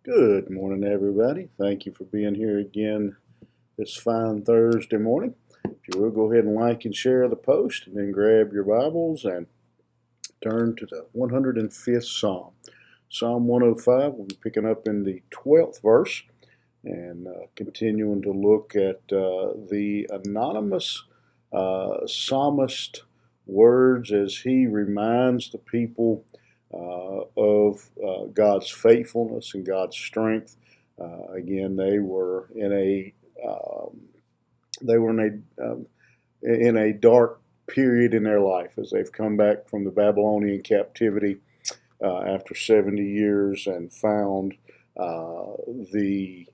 Good morning, everybody. Thank you for being here again this fine Thursday morning. If you will, go ahead and like and share the post, and then grab your Bibles and turn to the 105th Psalm. Psalm 105, we'll be picking up in the 12th verse and continuing to look at the anonymous psalmist words as he reminds the people of God's faithfulness and God's strength. Again, um, they were in a dark period in their life as they've come back from the Babylonian captivity after 70 years and found uh, the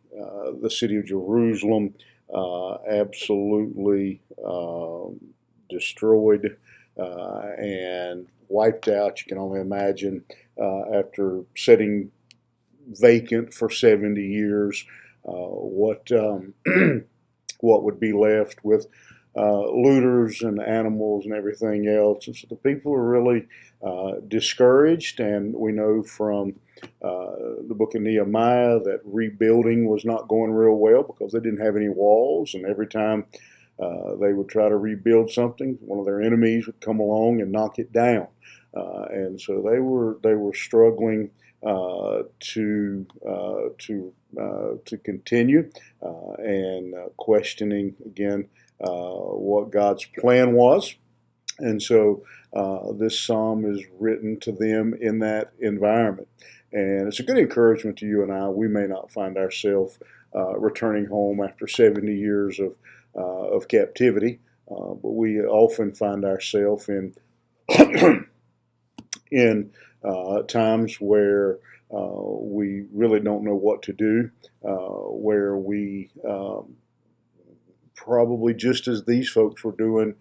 city of Jerusalem absolutely destroyed and wiped out. You can only imagine after sitting vacant for 70 years what what would be left with looters and animals and everything else. And so the people are really discouraged. And we know from the book of Nehemiah that rebuilding was not going real well because they didn't have any walls. And every time they would try to rebuild something, one of their enemies would come along and knock it down. And so they were struggling to continue and questioning again what God's plan was. And so this psalm is written to them in that environment. And it's a good encouragement to you and I. We may not find ourselves returning home after 70 years of captivity, but we often find ourselves in in times where we really don't know what to do, where we probably just as these folks were doing,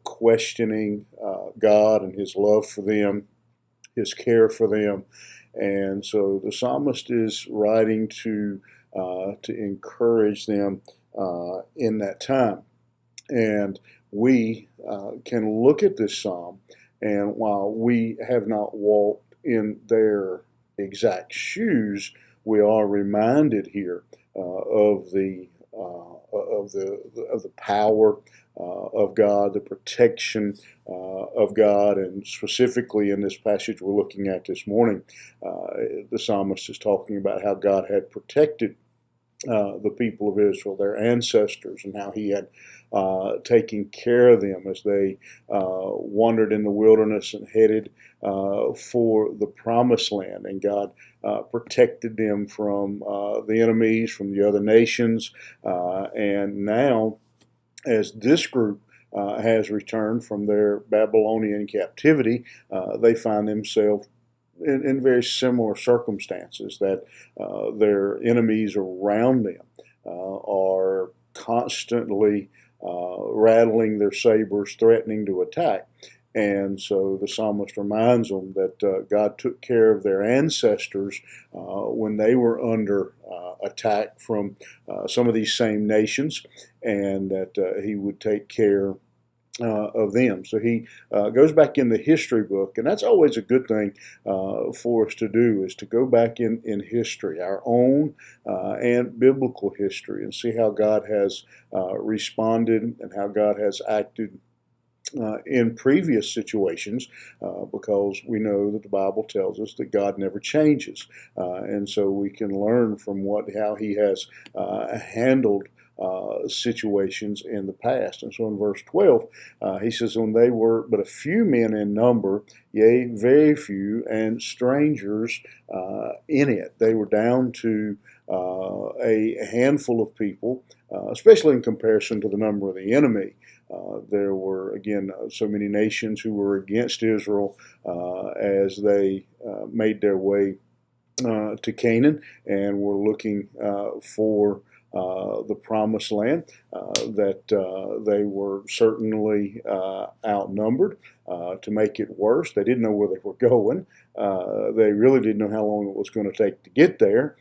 questioning God and His love for them, His care for them. And so the psalmist is writing to encourage them in that time. And we can look at this psalm, and while we have not walked in their exact shoes, we are reminded here of the power of God, the protection of God, and specifically in this passage we're looking at this morning, the psalmist is talking about how God had protected the people of Israel, their ancestors, and how He had taken care of them as they wandered in the wilderness and headed for the promised land. And God protected them from the enemies, from the other nations. And now, as this group has returned from their Babylonian captivity, they find themselves in very similar circumstances, that their enemies around them are constantly rattling their sabers, threatening to attack. And so the psalmist reminds them that God took care of their ancestors when they were under attack from some of these same nations, and that He would take care of them. So he goes back in the history book, and that's always a good thing for us to do, is to go back in history, our own and biblical history, and see how God has responded and how God has acted in previous situations, because we know that the Bible tells us that God never changes, and so we can learn from how He has handled situations in the past. And so in verse 12, he says, "When they were but a few men in number, yea, very few, and strangers in it." They were down to a handful of people, especially in comparison to the number of the enemy. There were, again, so many nations who were against Israel as they made their way to Canaan and were looking for the promised land, that they were certainly outnumbered. To make it worse, they didn't know where they were going. They really didn't know how long it was going to take to get there.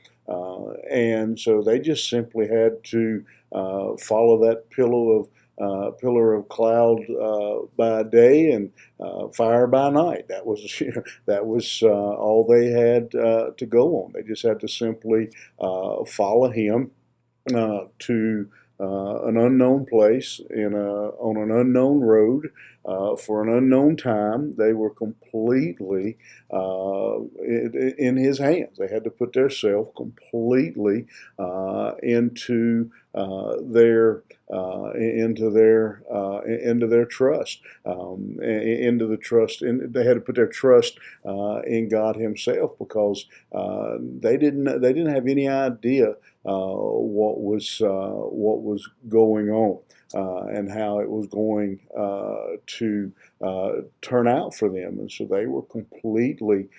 And so they just simply had to follow that pillow pillar of cloud by day and fire by night. That was that was all they had to go on. They just had to simply follow him to an unknown place on an unknown road for an unknown time. They were completely in his hands. They had to put themselves completely into their trust, into the trust. And they had to put their trust in God Himself, because they didn't have any idea what was going on and how it was going to turn out for them. And so they were completely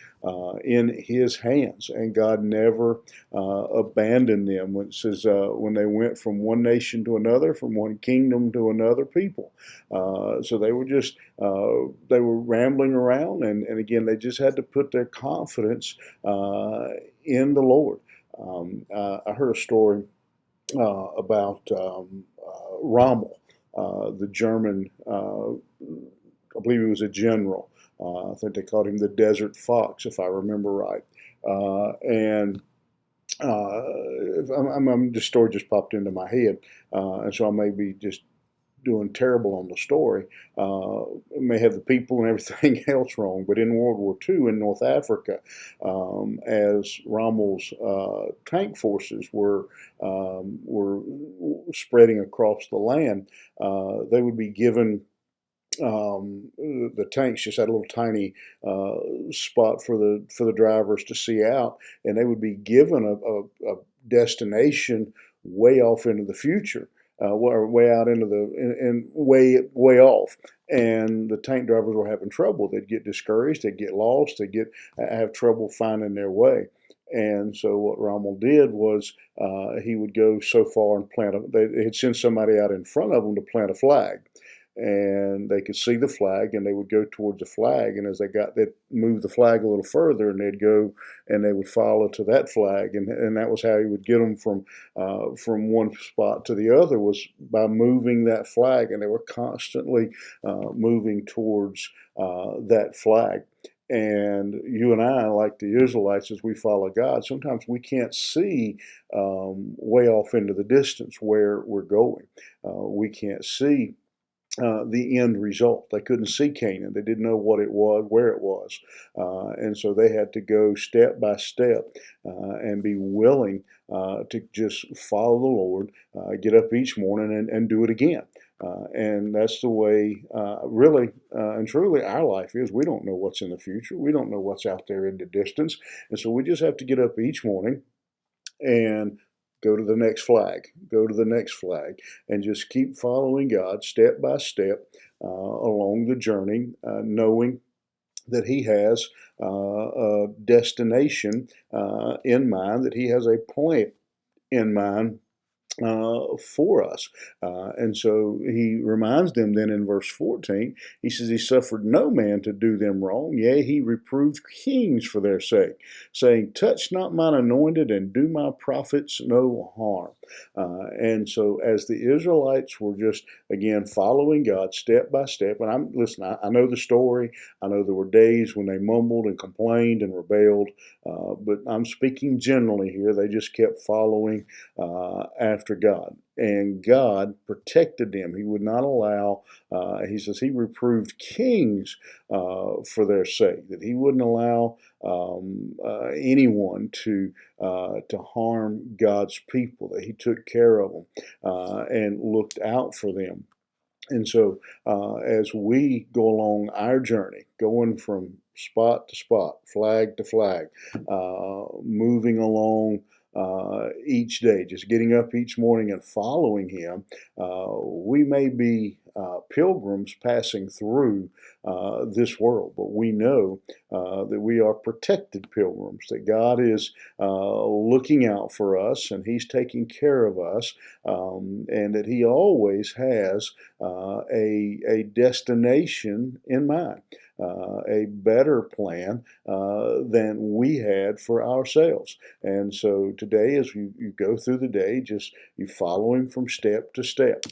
in His hands, and God never abandoned them. When it says when they went from one nation to another, from one kingdom to another people, so they were just they were rambling around, and again they just had to put their confidence in the Lord. I heard a story about Rommel, the German, I believe he was a general. I think they called him the Desert Fox, if I remember right. And this story just popped into my head, and so I may be just doing terrible on the story. May have the people and everything else wrong, but in World War II in North Africa, as Rommel's tank forces were spreading across the land, they would be given the tanks just had a little tiny spot for the drivers to see out, and they would be given a destination way off into the future, or way out into and way off. And the tank drivers were having trouble. They'd get discouraged. They'd get lost. They'd have trouble finding their way. And so what Rommel did was he would go so far and they had sent somebody out in front of them to plant a flag, and they could see the flag, and they would go towards the flag, and as they'd move the flag a little further, and they'd go and they would follow to that flag, and that was how he would get them from one spot to the other, was by moving that flag, and they were constantly moving towards that flag. And you and I, like the Israelites, as we follow God, sometimes we can't see way off into the distance where we're going. We can't see the end result. They couldn't see Canaan. They didn't know what it was, where it was. And so they had to go step by step and be willing to just follow the Lord, get up each morning and do it again. And that's the way, really and truly, our life is. We don't know what's in the future. We don't know what's out there in the distance. And so we just have to get up each morning and go to the next flag, go to the next flag, and just keep following God step by step along the journey, knowing that He has a destination in mind, that He has a plan in mind for us. And so he reminds them then in verse 14, he says, He suffered no man to do them wrong, yea, He reproved kings for their sake, saying, Touch not mine anointed, and do my prophets no harm. And so as the Israelites were just, again, following God step by step, and I know the story. I know there were days when they mumbled and complained and rebelled, but I'm speaking generally here. They just kept following after God. And God protected them. He would not allow, he says, He reproved kings for their sake, that He wouldn't allow anyone to harm God's people, that He took care of them and looked out for them. And so, as we go along our journey, going from spot to spot, flag to flag, moving along each day, just getting up each morning and following Him, we may be pilgrims passing through this world, but we know that we are protected pilgrims, that God is looking out for us, and He's taking care of us, and that He always has a destination in mind. a better plan than we had for ourselves. And so today, as you go through the day, just you follow him from step to step.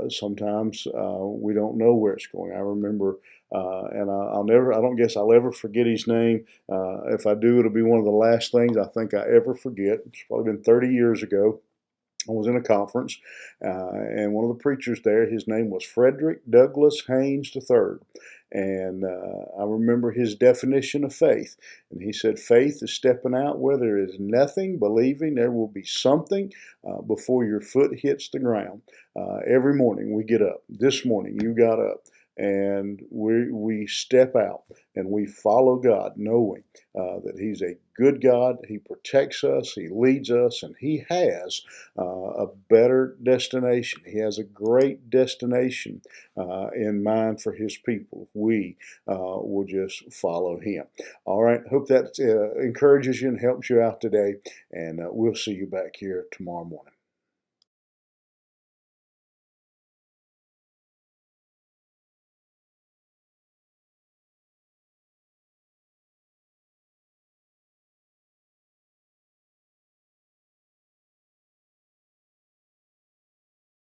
Sometimes we don't know where it's going. I remember, I don't guess I'll ever forget his name. If I do, it'll be one of the last things I think I ever forget. It's probably been 30 years ago. I was in a conference, and one of the preachers there, his name was Frederick Douglass Haynes III. And I remember his definition of faith. And he said, faith is stepping out where there is nothing, believing there will be something before your foot hits the ground. Every morning we get up. This morning you got up. And we step out and we follow God, knowing that He's a good God. He protects us, He leads us, and He has a better destination. He has a great destination in mind for His people. We will just follow Him. All right, hope that encourages you and helps you out today, and we'll see you back here tomorrow morning.